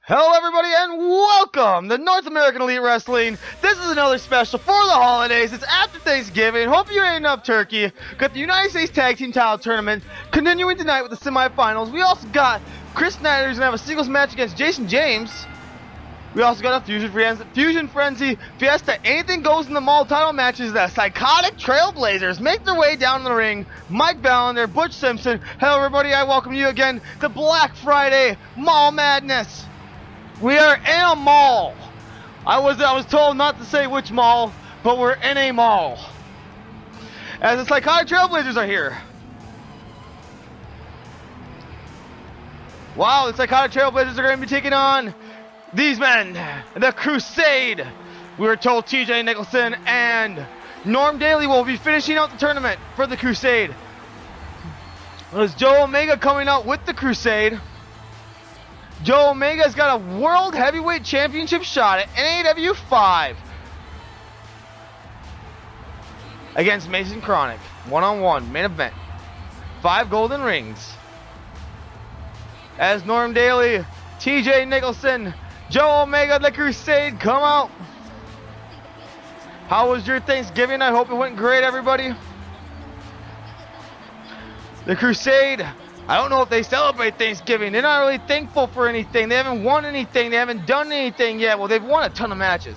Hello everybody and welcome to North American Elite Wrestling. This is another special for the holidays. It's after Thanksgiving. Hope you ate enough turkey. Got the United States Tag Team Title Tournament continuing tonight with the semifinals. We also got Chris Snyder who's going to have a singles match against James. We also got a Fusion Frenzy Fiesta. Anything goes in the mall title matches. The Psychotic Trailblazers make their way down in the ring. Mike Valander, Butch Simpson. Hello everybody, I welcome you again to Black Friday Mall Madness. We are in a mall. I was told not to say which mall, but we're in a mall. As the Psychotic Trailblazers are here. Wow, the Psychotic Trailblazers are going to be taking on these men, the Crusade. We were told TJ Nicholson and Dailey will be finishing out the tournament for the Crusade. There's Joe Omega coming out with the Crusade. Joe Omega's got a World Heavyweight Championship shot at NAEW 5 against Mason Chronic. One-on-one, main event. 5 golden rings. As Dailey, TJ Nicholson, Joe Omega, the Crusade come out. How was your Thanksgiving? I hope it went great, everybody. The Crusade, I don't know if they celebrate Thanksgiving. They're not really thankful for anything. They haven't won anything. They haven't done anything yet. Well, they've won a ton of matches.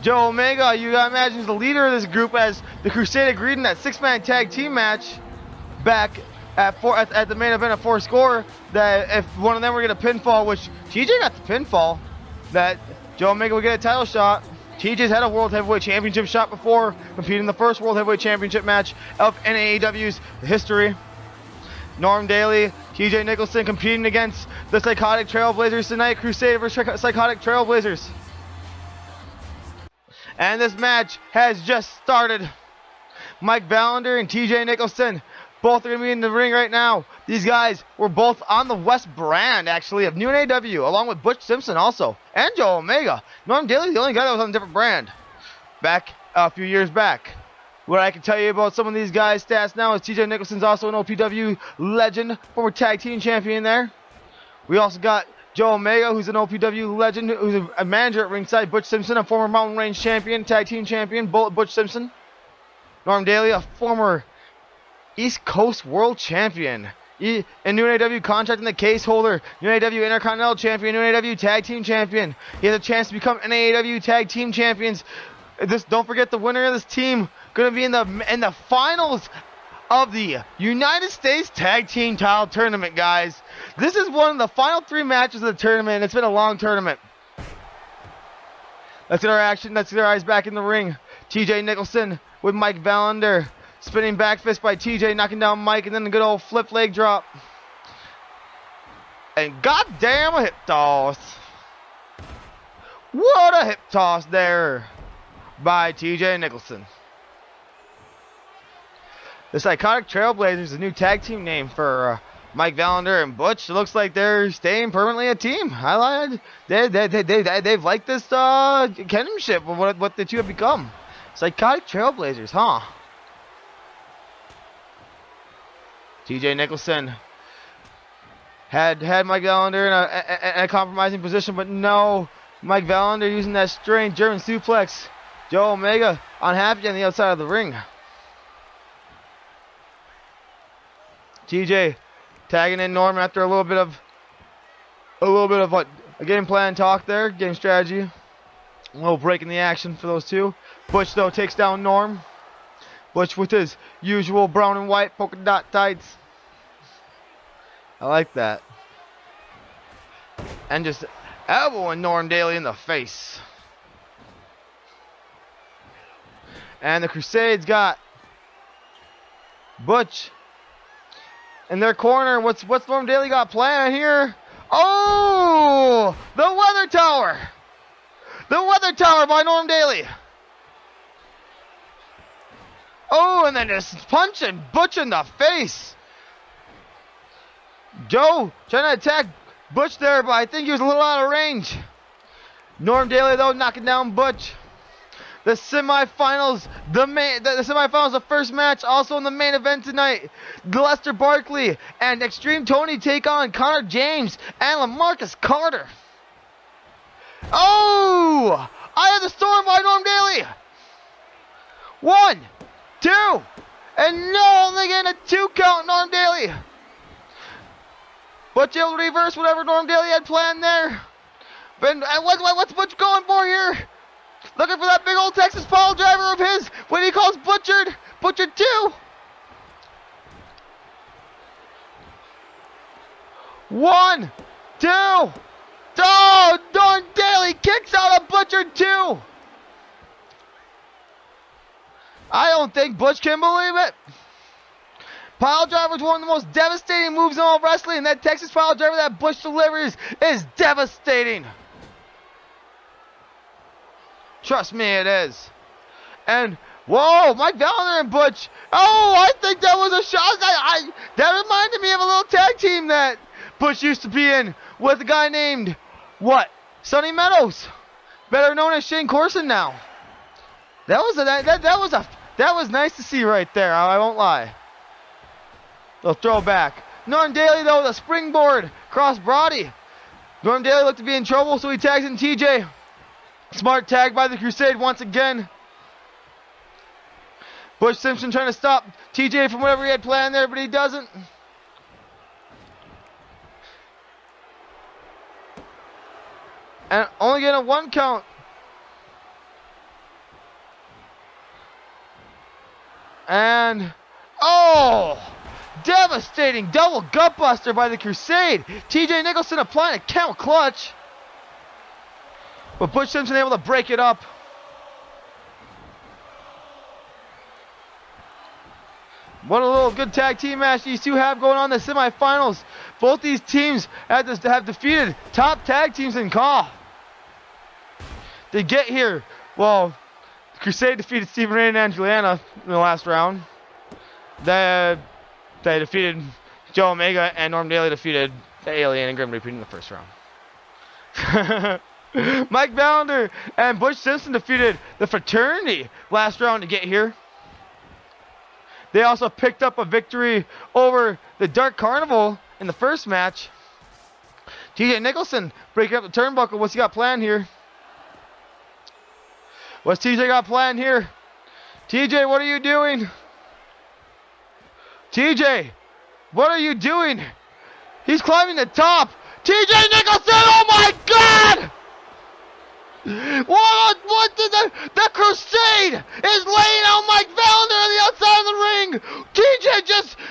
Joe Omega, you gotta imagine, is the leader of this group as the Crusade agreed in that 6-man tag team match back at the main event of 4 score that if one of them were gonna pinfall, which TJ got the pinfall, that Joe Omega would get a title shot. TJ's had a World Heavyweight Championship shot before, competing in the first World Heavyweight Championship match of NAEW's history. Dailey, TJ Nicholson competing against the Psychotic Trailblazers tonight. Crusade versus Psychotic Trailblazers. And this match has just started. Mike Valander and TJ Nicholson both are going to be in the ring right now. These guys were both on the West brand, actually, of New-NAW, along with Butch Simpson also, and Joe Omega. Dailey's the only guy that was on a different brand back a few years back. What I can tell you about some of these guys' stats now is TJ Nicholson's also an OPW legend, former tag team champion there. We also got Joe Omega, who's an OPW legend, who's a manager at ringside. Butch Simpson, a former Mountain Range champion, tag team champion, Butch Simpson. Dailey, a former East Coast World Champion. And New-NAW contracting the case holder. New-NAW Intercontinental Champion. New-NAW Tag Team Champion. He has a chance to become NAEW Tag Team Champions. Don't forget the winner of this team going to be in the finals of the United States Tag Team Title Tournament, guys. This is one of the final 3 matches of the tournament. It's been a long tournament. Let's get our action. Let's get our eyes back in the ring. TJ Nicholson with Mike Valander. Spinning back fist by TJ, knocking down Mike, and then the good old flip leg drop. And goddamn a hip toss. What a hip toss there by TJ Nicholson. The Psychotic Trailblazers is a new tag team name for Mike Valander and Butch. It looks like they're staying permanently a team. They've liked this kinship of what the two have become. Psychotic Trailblazers, huh? TJ Nicholson had Mike Valander in a compromising position, but no. Mike Valander using that strange German suplex. Joe Omega unhappy on the outside of the ring. TJ tagging in Norm after a little bit of what a game plan talk there, game strategy. A little break in the action for those two. Butch though takes down Norm. Butch with his usual brown and white polka dot tights. I like that. And just elbowing Dailey in the face. And the Crusade's got Butch in their corner. What's Dailey got planned here? Oh! The Weather Tower! The Weather Tower by Dailey. Oh, and then just punching Butch in the face. Joe trying to attack Butch there, but I think he was a little out of range. Dailey, though, knocking down Butch. the semifinals, the semifinals, the first match, also in the main event tonight. Lester Barkley and XtremeTony take on Connor James and Lemarcus Carter. Oh! I have the storm by Norm Dailey. 1, 2, and no, only getting a 2 count, Norm Dailey. But able to reverse whatever Norm Dailey had planned there. But what's Butch going for here? Looking for that big old Texas pile driver of his when he calls Butchered 2. 1, 2. Oh, Norm Dailey kicks out a Butchered 2. I don't think Butch can believe it. Pile driver is one of the most devastating moves in all wrestling, and that Texas pile driver that Butch delivers is devastating. Trust me, it is. And, whoa, Mike Valander and Butch. Oh, I think that was a shot. That reminded me of a little tag team that Butch used to be in with a guy named, what? Sonny Meadows. Better known as Shane Corson now. That was nice to see right there, I won't lie. They'll throw back. Norm Dailey, though, with a springboard cross body. Norm Dailey looked to be in trouble, so he tags in TJ. Smart tag by the Crusade once again. Butch Simpson trying to stop TJ from whatever he had planned there, but he doesn't. And only getting a 1 count. And, oh! Devastating double gutbuster by the Crusade. TJ Nicholson applying a count clutch. But Butch Simpson able to break it up. What a little good tag team match these two have going on in the semifinals. Both these teams have defeated top tag teams in CAW. To get here, well, the Crusade defeated Stephen Ray and Angeliana in the last round. They defeated Joe Omega, and Norm Dailey defeated the Alien and Grim Reaper in the first round. Mike Valander and Butch Simpson defeated the Fraternity last round to get here. They also picked up a victory over the Dark Carnival in the first match. TJ Nicholson breaking up the turnbuckle. What's he got planned here? What's TJ got planned here? TJ, what are you doing? TJ, what are you doing? He's climbing the top. TJ Nicholson, oh my God! What did the Crusade is laying out Mike Valander on the outside of the ring. TJ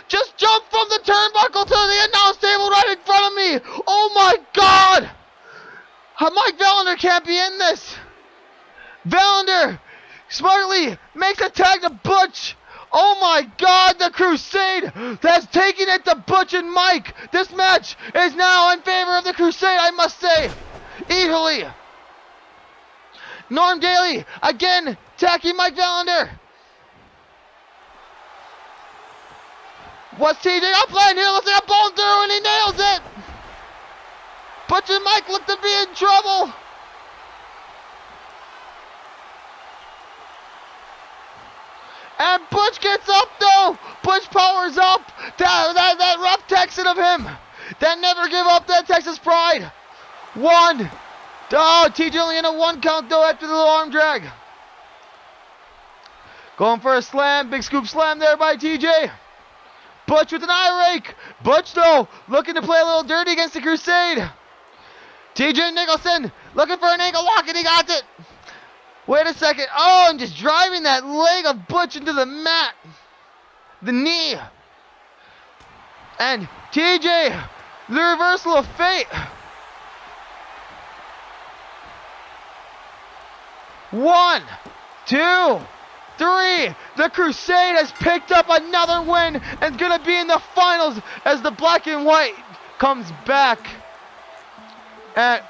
just jumped from the turnbuckle to the announce table right in front of me. Oh my God! Mike Valander can't be in this. Valander smartly makes a tag to Butch. Oh my God, the Crusade that's taking it to Butch and Mike. This match is now in favor of the Crusade, I must say. Easily. Norm Dailey again attacking Mike Valander. What's TJ up line here? Looks like a bone through and he nails it. Butch and Mike look to be in trouble. And Butch gets up though. Butch powers up. That rough Texan of him. That never give up that Texas pride. 1. Oh, TJ only in a 1 count though after the little arm drag. Going for a slam. Big scoop slam there by TJ. Butch with an eye rake. Butch though looking to play a little dirty against the Crusade. TJ Nicholson looking for an ankle lock and he got it. Wait a second. Oh, and just driving that leg of Butch into the mat. The knee. And TJ, the reversal of fate. 1, 2, 3. The Crusade has picked up another win and is going to be in the finals as the black and white comes back. At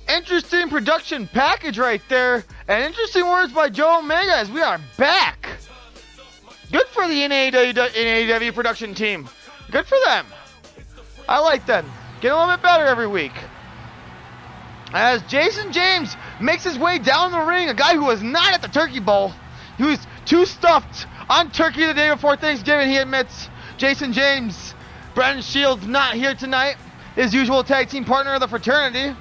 interesting production package right there. And interesting words by Joe Omega as we are back. Good for the NAEW production team. Good for them. I like them. Getting a little bit better every week. As Jason James makes his way down the ring, a guy who was not at the Turkey Bowl. He was too stuffed on turkey the day before Thanksgiving, he admits. Jason James, Brandon Shields not here tonight. His usual tag team partner of the Fraternity.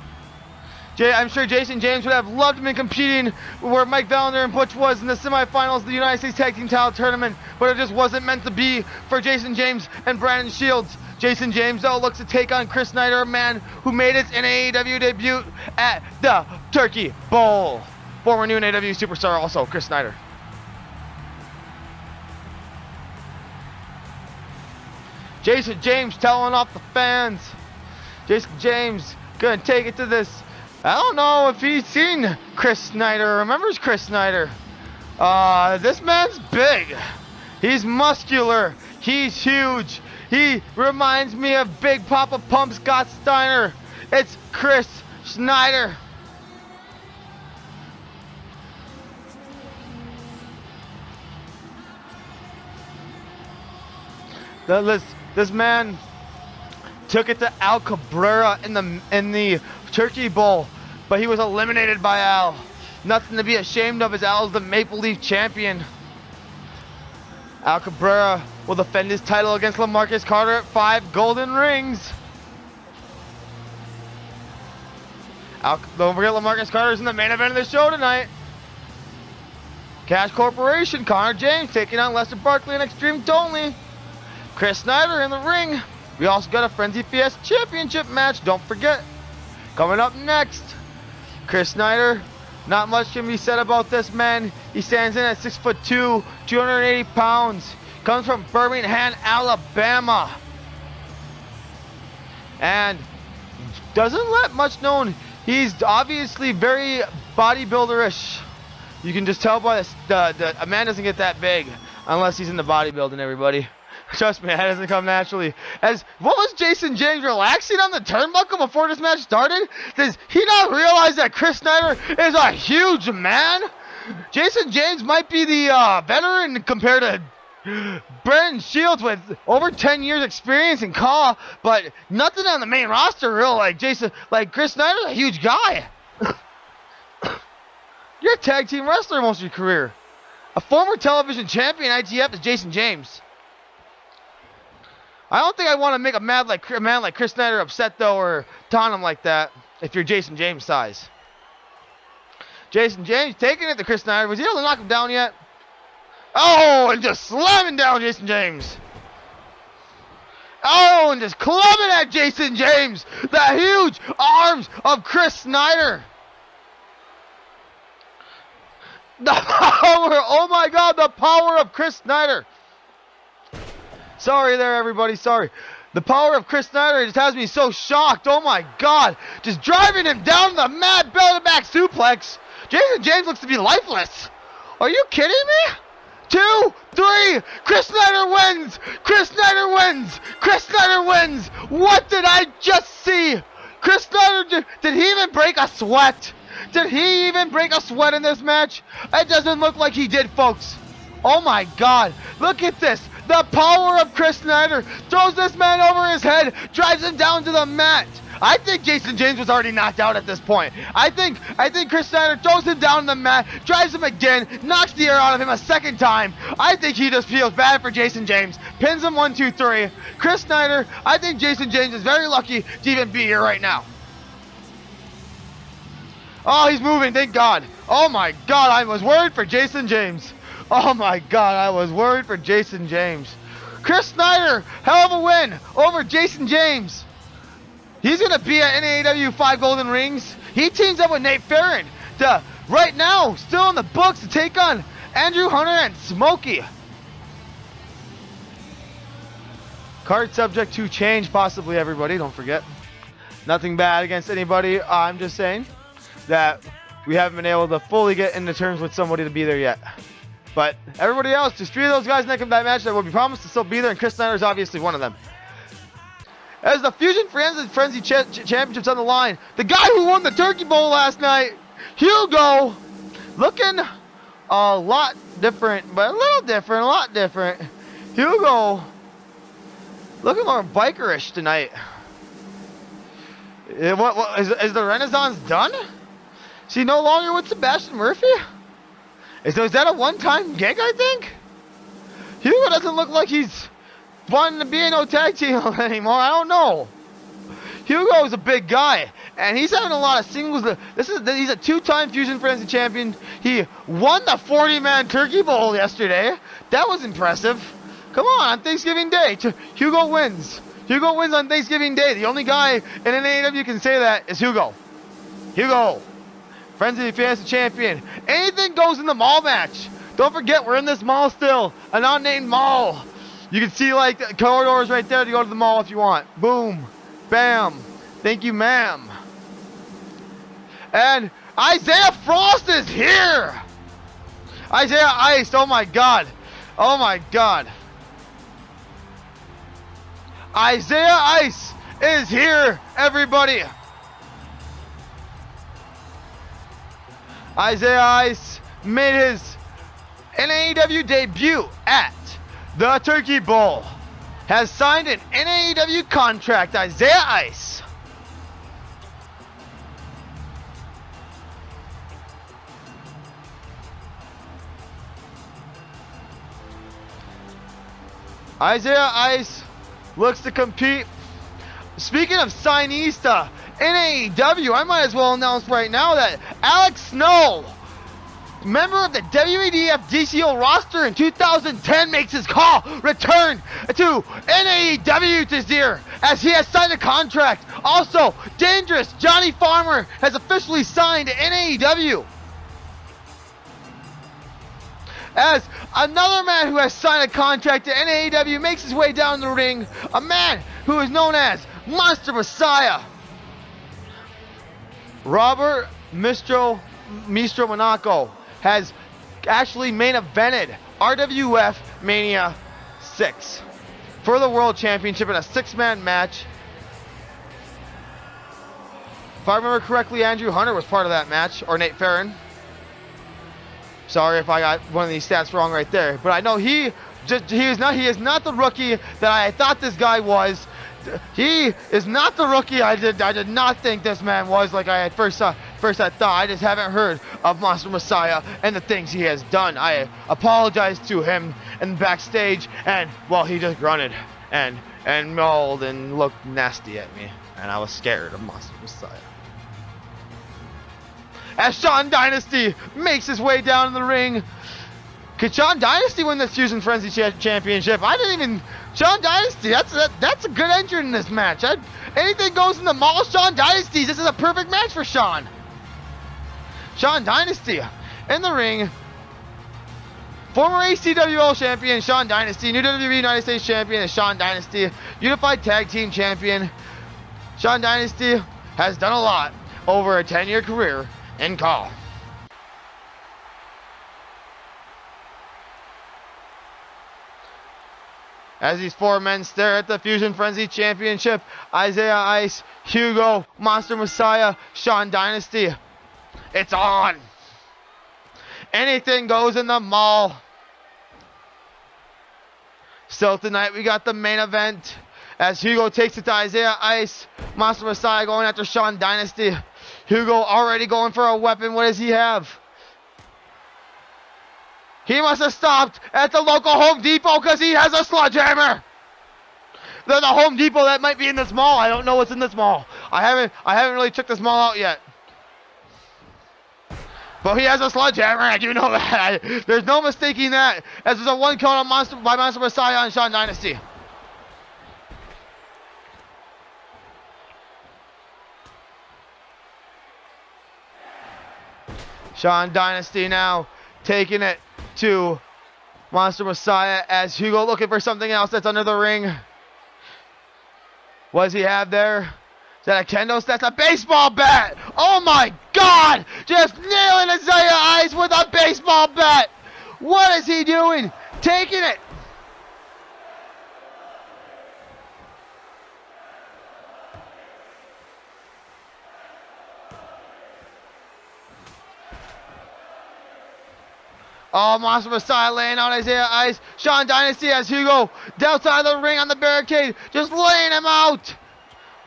I'm sure Jason James would have loved to be competing where Mike Valander and Butch was in the semifinals of the United States Tag Team Title Tournament, but it just wasn't meant to be for Jason James and Brandon Shields. Jason James, though, looks to take on Chris Snyder, a man who made his NAEW debut at the Turkey Bowl. Former New-NAW superstar also, Chris Snyder. Jason James telling off the fans. Jason James gonna take it to this. I don't know if he's seen Chris Snyder, remembers Chris Snyder. This man's big. He's muscular. He's huge. He reminds me of Big Papa Pump Scott Steiner. It's Chris Snyder. This man took it to Al Cabrera in the Turkey Bowl, but he was eliminated by Al. Nothing to be ashamed of, as Al is the Maple Leaf champion. Al Cabrera will defend his title against LaMarcus Carter at 5 golden rings. Don't forget LaMarcus Carter's in the main event of the show tonight. Cash Corporation, Connor James taking on Lester Barkley and XtremeTony. Chris Snyder in the ring. We also got a Frenzy Fiesta Championship match, don't forget. Coming up next, Chris Snyder. Not much can be said about this man. He stands in at 6'2", 280 pounds. Comes from Birmingham, Alabama. And doesn't let much known. He's obviously very bodybuilder-ish. You can just tell by a man doesn't get that big unless he's in the bodybuilding, everybody. Trust me, that doesn't come naturally. What was Jason James relaxing on the turnbuckle before this match started? Does he not realize that Chris Snyder is a huge man? Jason James might be the veteran compared to Brandon Shields with over 10 years experience in CAW, but nothing on the main roster real like Chris Snyder's a huge guy. You're a tag team wrestler most of your career. A former television champion ITF is Jason James. I don't think I want to make a man like Chris Snyder upset, though, or taunt him like that if you're Jason James' size. Jason James taking it to Chris Snyder. Was he able to knock him down yet? Oh, and just slamming down Jason James. Oh, and just clubbing at Jason James. The huge arms of Chris Snyder. The power, oh my God, the power of Chris Snyder. Sorry there, everybody, sorry. The power of Chris Snyder just has me so shocked. Oh my God. Just driving him down the mat, belly-to-back suplex. Jason James looks to be lifeless. Are you kidding me? 2, 3, Chris Snyder wins. Chris Snyder wins. Chris Snyder wins. What did I just see? Chris Snyder, did he even break a sweat? Did he even break a sweat in this match? It doesn't look like he did, folks. Oh my God. Look at this. The power of Chris Snyder throws this man over his head, drives him down to the mat. I think Jason James was already knocked out at this point. I think Chris Snyder throws him down to the mat, drives him again, knocks the air out of him a second time. I think he just feels bad for Jason James. Pins him 1, 2, 3. Chris Snyder, I think Jason James is very lucky to even be here right now. Oh, he's moving, thank God. Oh my God, I was worried for Jason James. Oh my God, I was worried for Jason James. Chris Snyder, hell of a win over Jason James. He's going to be at NAEW 5 Golden Rings. He teams up with Nate Farron to, right now, still in the books to take on Andrew Hunter and Smokey. Card subject to change, possibly, everybody, don't forget. Nothing bad against anybody. I'm just saying that we haven't been able to fully get into terms with somebody to be there yet. But everybody else, just 3 of those guys in that match that will be promised to still be there, and Chris Snyder is obviously one of them. as the Fusion Frenzy Championship's on the line. The guy who won the Turkey Bowl last night, Hugo, looking a lot different, but a little different, a lot different. Hugo looking more bikerish tonight. What is the Renaissance done? Is he no longer with Sebastian Murphy? Is that a one-time gig, I think? Hugo doesn't look like he's wanting to be in no tag team anymore. I don't know. Hugo is a big guy, and he's having a lot of singles. He's a two-time Fusion Frenzy champion. He won the 40-man Turkey Bowl yesterday. That was impressive. Come on Thanksgiving Day, Hugo wins. Hugo wins on Thanksgiving Day. The only guy in NAEW can say that is Hugo. Hugo, Frenzy Fiesta champion. Anything goes in the mall match. Don't forget, we're in this mall still, an unnamed mall. You can see like the corridors right there to go to the mall if you want. Boom, bam, thank you, ma'am. And Isaiah Frost is here. Isaiah Ice, oh my God, oh my God. Isaiah Ice is here, everybody. Isaiah Ice made his NAEW debut at the Turkey Bowl. Has signed an NAEW contract, Isaiah Ice. Isaiah Ice looks to compete. Speaking of signees to NAEW, I might as well announce right now that Alex Snow, member of the WEDF DCO roster in 2010, makes his return to NAEW this year as he has signed a contract. Also, Dangerous Johnny Farmer has officially signed to NAEW. As another man who has signed a contract to NAEW makes his way down the ring, a man who is known as Monster Messiah. Robert Mistro Monaco has actually main evented RWF Mania 6 for the World Championship in a 6-man match. If I remember correctly, Andrew Hunter was part of that match, or Nate Farron. Sorry if I got one of these stats wrong right there, but I know he is not the rookie that I thought this guy was. He is not the rookie I did not think this man was, like I at first I thought. I just haven't heard of Monster Messiah and the things he has done. I apologize to him and backstage, and well, he just grunted and mauled and looked nasty at me, and I was scared of Monster Messiah. As Shawn Dynasty makes his way down in the ring. Could Shawn Dynasty win this Fusion Frenzy Championship? Shawn Dynasty, that's a good entry in this match. Anything goes in the mall, Shawn Dynasty. This is a perfect match for Shawn. Shawn Dynasty in the ring. Former ACWL champion, Shawn Dynasty. New WWE United States champion is Shawn Dynasty. Unified Tag Team champion. Shawn Dynasty has done a lot over a 10-year career in CAW. As these four men stare at the Fusion Frenzy Championship, Isaiah Ice, Hugo, Monster Messiah, Shawn Dynasty. It's on. Anything goes in the mall. Still tonight, we got the main event as Hugo takes it to Isaiah Ice. Monster Messiah going after Shawn Dynasty. Hugo already going for a weapon. What does he have? He must have stopped at the local Home Depot because he has a sledgehammer. There's a Home Depot that might be in this mall. I don't know what's in this mall. I haven't really checked this mall out yet. But he has a sledgehammer. I do know that. There's no mistaking that. As there's a 1 count on by Monster Messiah on Shawn Dynasty. Shawn Dynasty now taking it to Monster Messiah as Hugo looking for something else that's under the ring. What does he have there? Is that a kendo? That's a baseball bat. Oh my God! Just nailing Isaiah Ice with a baseball bat. What is he doing? Taking it. Oh, Monster Messiah laying out Isaiah Ice. Shawn Dynasty has Hugo outside of the ring on the barricade, just laying him out.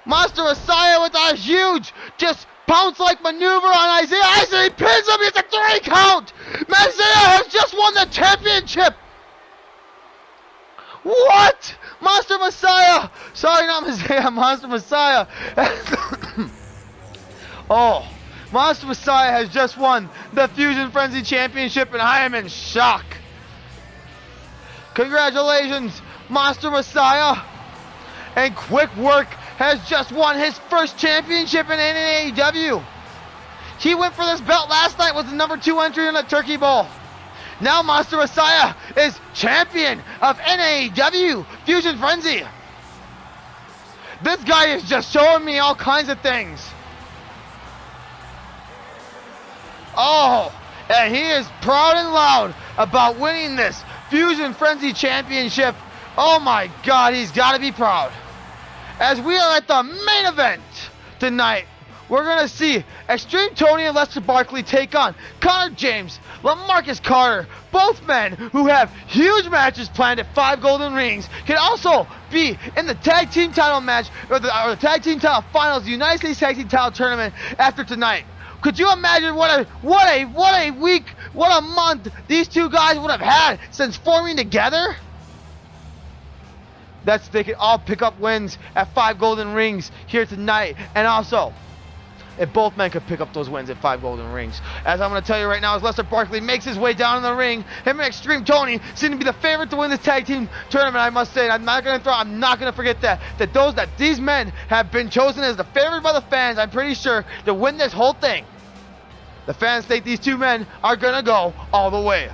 Monster Messiah with a huge, just pounce-like maneuver on Isaiah Ice, and he pins him. It's a 3 count. Isaiah has just won the championship. What? Monster Messiah. Sorry, not Isaiah. Monster Messiah. Oh. Monster Messiah has just won the Fusion Frenzy Championship, and I am in shock. Congratulations, Monster Messiah. And Quick Work has just won his first championship in NAEW. He went for this belt last night with the #2 entry in the Turkey Bowl. Now Monster Messiah is champion of NAEW Fusion Frenzy. This guy is just showing me all kinds of things. Oh, and he is proud and loud about winning this Fusion Frenzy Championship. Oh my God, he's got to be proud. As we are at the main event tonight, we're going to see XtremeTony and Lester Barkley take on Connor James, LeMarcus Carter. Both men who have huge matches planned at 5 golden rings can also be in the tag team title match or the tag team title finals, the United States Tag Team Title Tournament after tonight. Could you imagine what a week, what a month these two guys would have had since forming together? They can all pick up wins at 5 golden rings here tonight. And also, if both men could pick up those wins at 5 golden rings. As I'm going to tell you right now, as Lester Barkley makes his way down in the ring, him and XtremeTony seem to be the favorite to win this tag team tournament, I must say. And I'm not going to forget that these men have been chosen as the favorite by the fans, I'm pretty sure, to win this whole thing. The fans think these two men are going to go all the way.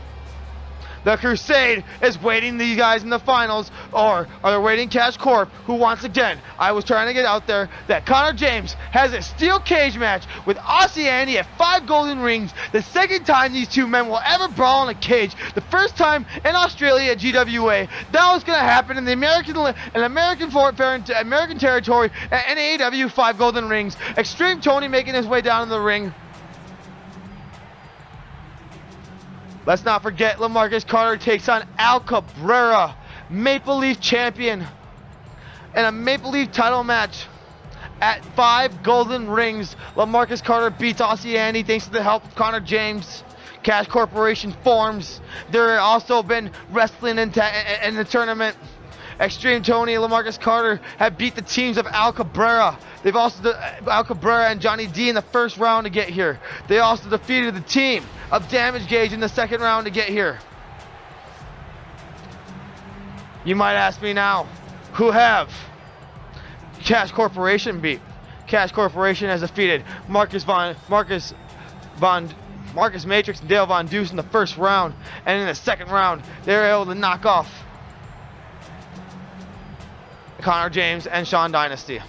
The Crusade is waiting these guys in the finals, or are they waiting Cash Corp, who once again, I was trying to get out there, that Connor James has a steel cage match with Aussie Andy at 5 golden rings, the second time these two men will ever brawl in a cage, the first time in Australia at GWA. That was going to happen in the American territory at NAEW, 5 golden rings. XtremeTony making his way down in the ring. Let's not forget, LeMarcus Carter takes on Al Cabrera, Maple Leaf champion, in a Maple Leaf title match at 5 golden rings. LeMarcus Carter beats Aussie Andy thanks to the help of Connor James. Cash Corporation forms. There have also been wrestling in the tournament. XtremeTony and LeMarcus Carter have beat the teams of Al Cabrera. They've also Al Cabrera and Johnny D in the first round to get here. They also defeated the team of Damage Gauge in the second round to get here. You might ask me now, who have Cash Corporation beat? Cash Corporation has defeated Marcus Matrix and Dale Von Deuce in the first round, and in the second round they were able to knock off Connor James and Shawn Dynasty.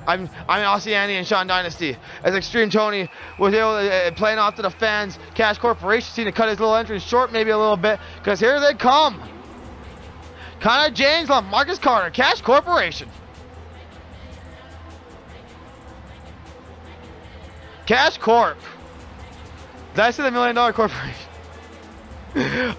I'm Aussie Andy and Shawn Dynasty. As XtremeTony was able to playing off to the fans, Cash Corporation seemed to cut his little entrance short maybe a little bit, because here they come. Connor James, LeMarcus Carter, Cash Corporation. Cash Corp. Did I say the $1 Million Corporation?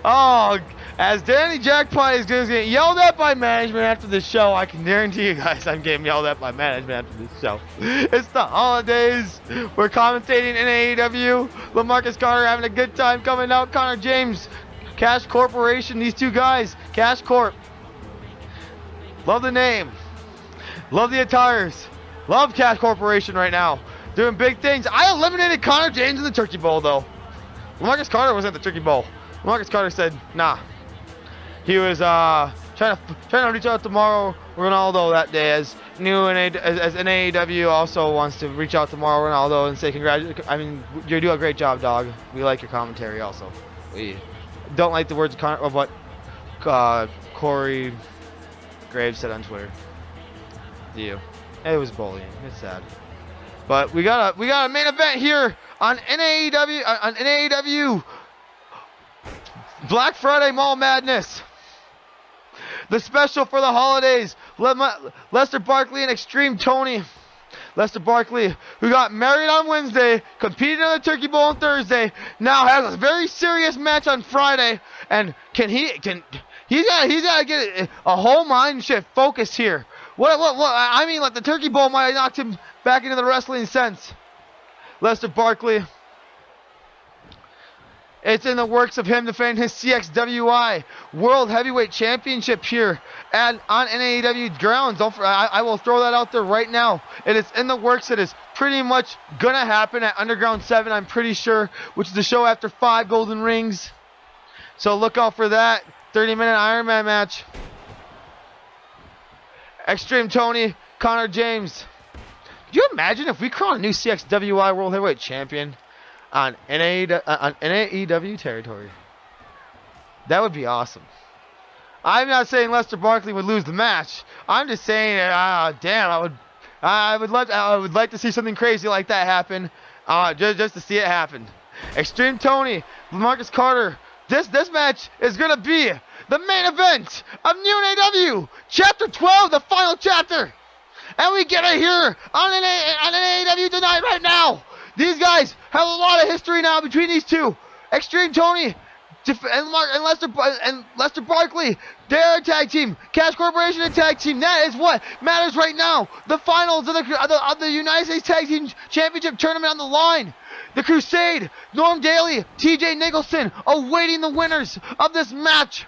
Oh, as Danny Jackpot is going to get yelled at by management after this show, I can guarantee you guys I'm getting yelled at by management after this show. It's the holidays. We're commentating in AEW. LeMarcus Carter having a good time coming out. Connor James, Cash Corporation, these two guys, Cash Corp. Love the name. Love the attires. Love Cash Corporation right now. Doing big things. I eliminated Connor James in the Turkey Bowl, though. LeMarcus Carter was at the Turkey Bowl. LeMarcus Carter said, nah. He was trying to reach out tomorrow Ronaldo that day, as NAEW also wants to reach out tomorrow Ronaldo and say congratulations. I mean, you do a great job, dog. We like your commentary also. We don't like the words of what Corey Graves said on Twitter. Do you? It was bullying. It's sad. But we got a main event here on NAEW Black Friday Mall Madness. The special for the holidays. Lester Barkley and XtremeTony. Lester Barkley, who got married on Wednesday, competed in the Turkey Bowl on Thursday, now has a very serious match on Friday. And he's got to get a whole mind shift focus here. I mean, like the Turkey Bowl might have knocked him back into the wrestling sense. Lester Barkley. It's in the works of him defending his CXWI World Heavyweight Championship here on NAEW grounds. I will throw that out there right now. It is in the works. It is pretty much going to happen at Underground 7, I'm pretty sure, which is the show after 5 Golden Rings. So look out for that 30-minute Iron Man match. XtremeTony, Connor James. Could you imagine if we crowned a new CXWI World Heavyweight Champion on NAEW territory? That would be awesome. I'm not saying Lester Barkley would lose the match. I'm just saying, damn, I would like to see something crazy like that happen, just to see it happen. XtremeTony, LaMarcus Carter. This match is gonna be the main event of New-NAW Chapter 12, the final chapter, and we get it here on NAEW tonight, right now. These guys have a lot of history now between these two. XtremeTony and Lester Barkley, they're a tag team. Cash Corporation, a tag team. That is what matters right now. The finals of the United States Tag Team Championship tournament on the line. The Crusade, Dailey, TJ Nicholson, awaiting the winners of this match.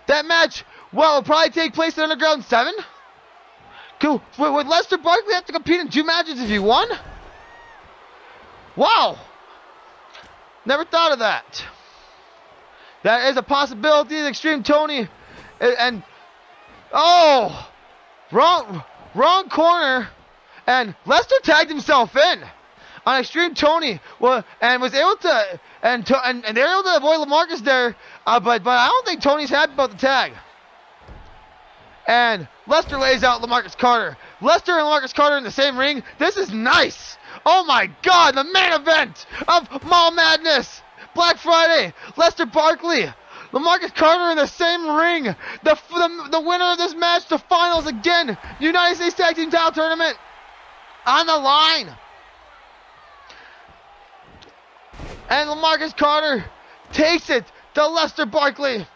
That match, well, will probably take place at Underground 7. Cool. Would Lester Barkley have to compete in 2 matches if he won? Wow. Never thought of that. That is a possibility. XtremeTony and oh, wrong corner, and Lester tagged himself in on XtremeTony. Well, and was able to and they're able to avoid LaMarcus there, but I don't think Tony's happy about the tag. And Lester lays out LaMarcus Carter. Lester and LaMarcus Carter in the same ring. This is nice. Oh my God, the main event of Mall Madness, Black Friday. Lester Barkley, LaMarcus Carter in the same ring. The winner of this match, the finals again. United States Tag Team Title Tournament on the line. And LaMarcus Carter takes it to Lester Barkley.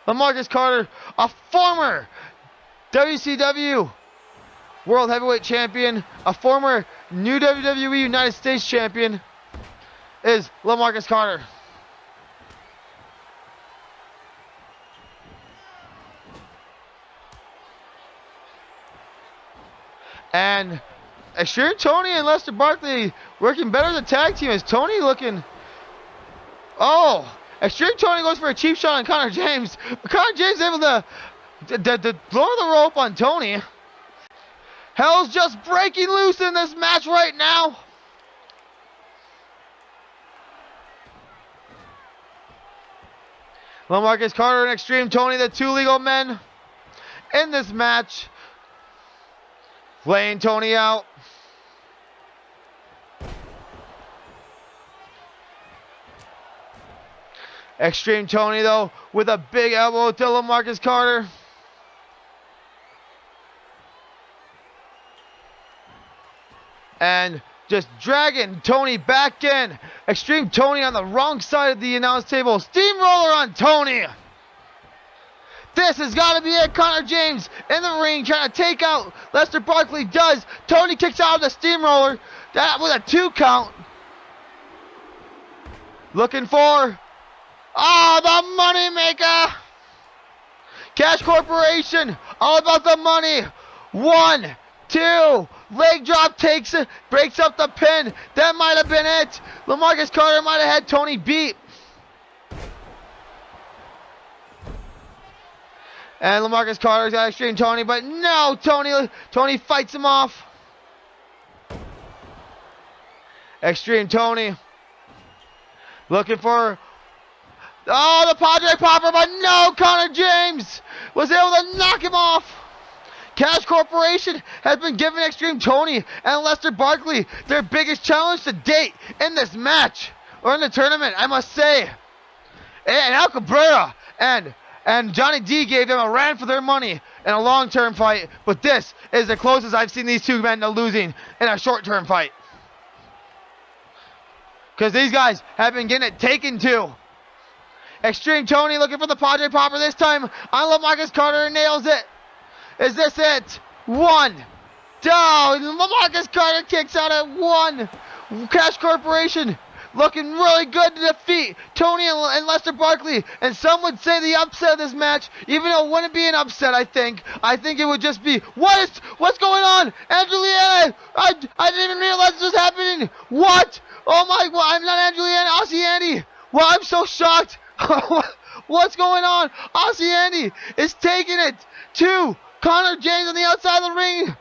LaMarcus Carter, a former WCW World Heavyweight Champion, a former new WWE United States Champion, is LaMarcus Carter. And XtremeTony and Lester Barkley working better as a tag team. Is Tony looking... Oh! XtremeTony goes for a cheap shot on Connor James. But Connor James is able to blow the rope on Tony. Hell's just breaking loose in this match right now. LaMarcus Carter and XtremeTony, the 2 legal men in this match, laying Tony out. XtremeTony, though, with a big elbow to LaMarcus Carter. And just dragging Tony back in. XtremeTony on the wrong side of the announce table. Steamroller on Tony. This has got to be it. Connor James in the ring trying to take out Lester Barkley. Does. Tony kicks out of the steamroller. That was a 2 count. Looking for... Oh, the money maker. Cash Corporation. All about the money. 1, 2. Leg drop takes it. Breaks up the pin. That might have been it. LaMarcus Carter might have had Tony beat. And LaMarcus Carter's got XtremeTony, but no, Tony fights him off. XtremeTony looking for, oh, the Padre Popper, but no, Connor James was able to knock him off. Cash Corporation has been giving XtremeTony and Lester Barkley their biggest challenge to date in this match, or in the tournament, I must say. And Al Cabrera and Johnny D gave them a run for their money in a long-term fight, but this is the closest I've seen these two men to losing in a short-term fight. Because these guys have been getting it taken to. XtremeTony looking for the Padre Popper this time on LaMarcus Carter and nails it. Is this it? One. Down. LaMarcus Carter kicks out at one. Cash Corporation looking really good to defeat Tony and Lester Barkley. And some would say the upset of this match, even though it wouldn't be an upset, I think it would just be, what's going on? Angelina, I didn't even realize this was happening. What? Oh my, well, I'm not Angelina, Aussie Andy. Well, I'm so shocked. What's going on? Aussie Andy is taking it to Connor James on the outside of the ring.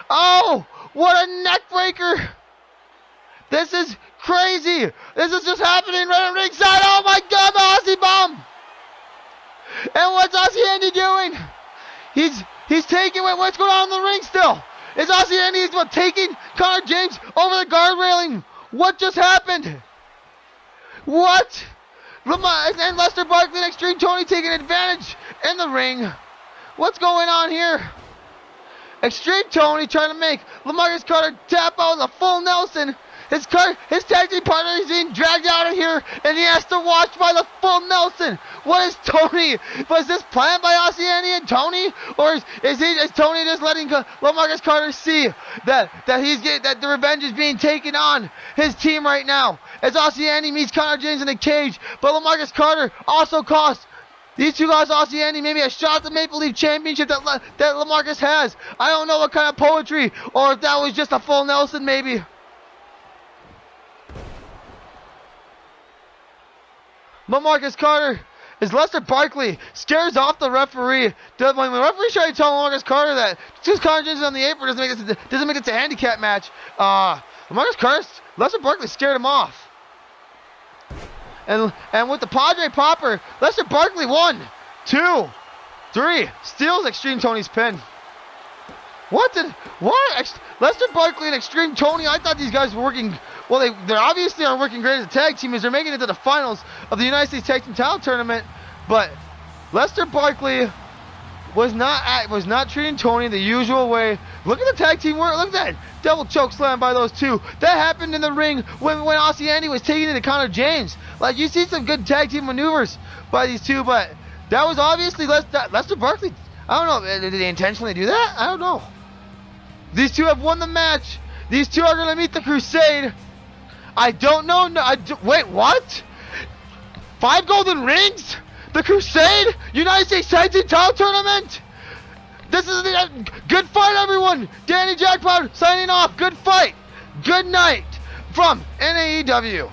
Oh, what a neck breaker. This is crazy. This is just happening right on ringside. Oh my God, the Aussie bomb. And what's Aussie Andy doing? He's taking it. What's going on in the ring still? Is Aussie Andy taking Connor James over the guard railing? What just happened? What? And Lester Barkley and XtremeTony taking advantage in the ring. What's going on here? XtremeTony trying to make LaMarcus Carter tap out with a full Nelson. His tag team partner is being dragged out of here, and he has to watch by the full Nelson. What is Tony? Was this planned by Aussie Andy and Tony, or is Tony just letting LaMarcus Carter see that the revenge is being taken on his team right now? As Aussie Andy meets Connor James in a cage, but LaMarcus Carter also costs these two guys, Aussie Andy, maybe a shot at the Maple Leaf Championship that LaMarcus has. I don't know what kind of poetry, or if that was just a full Nelson, maybe. LaMarcus Carter is Lester Barkley scares off the referee. When the referee tried to tell LaMarcus Carter that just Connor James is on the apron doesn't make it a handicap match. LaMarcus Carter, Lester Barkley scared him off. And with the Padre Popper, Lester Barkley 1, 2, 3 steals XtremeTony's pin. What? Lester Barkley and XtremeTony, I thought these guys were working. Well, they obviously are working great as a tag team as they're making it to the finals of the United States Tag Team Title Tournament. But Lester Barkley was not treating Tony the usual way. Look at the tag team work. Look at that double choke slam by those two. That happened in the ring when Aussie Andy was taking it to Connor James. Like, you see some good tag team maneuvers by these two, but that was obviously Lester Barkley. I don't know. Did they intentionally do that? I don't know. These two have won the match. These two are going to meet the Crusade. I don't know. Wait, what? 5 golden rings? The Crusade? United States Tag Team Title Tournament? This is the good fight, everyone. Danny Jackpot signing off. Good fight. Good night from NAEW.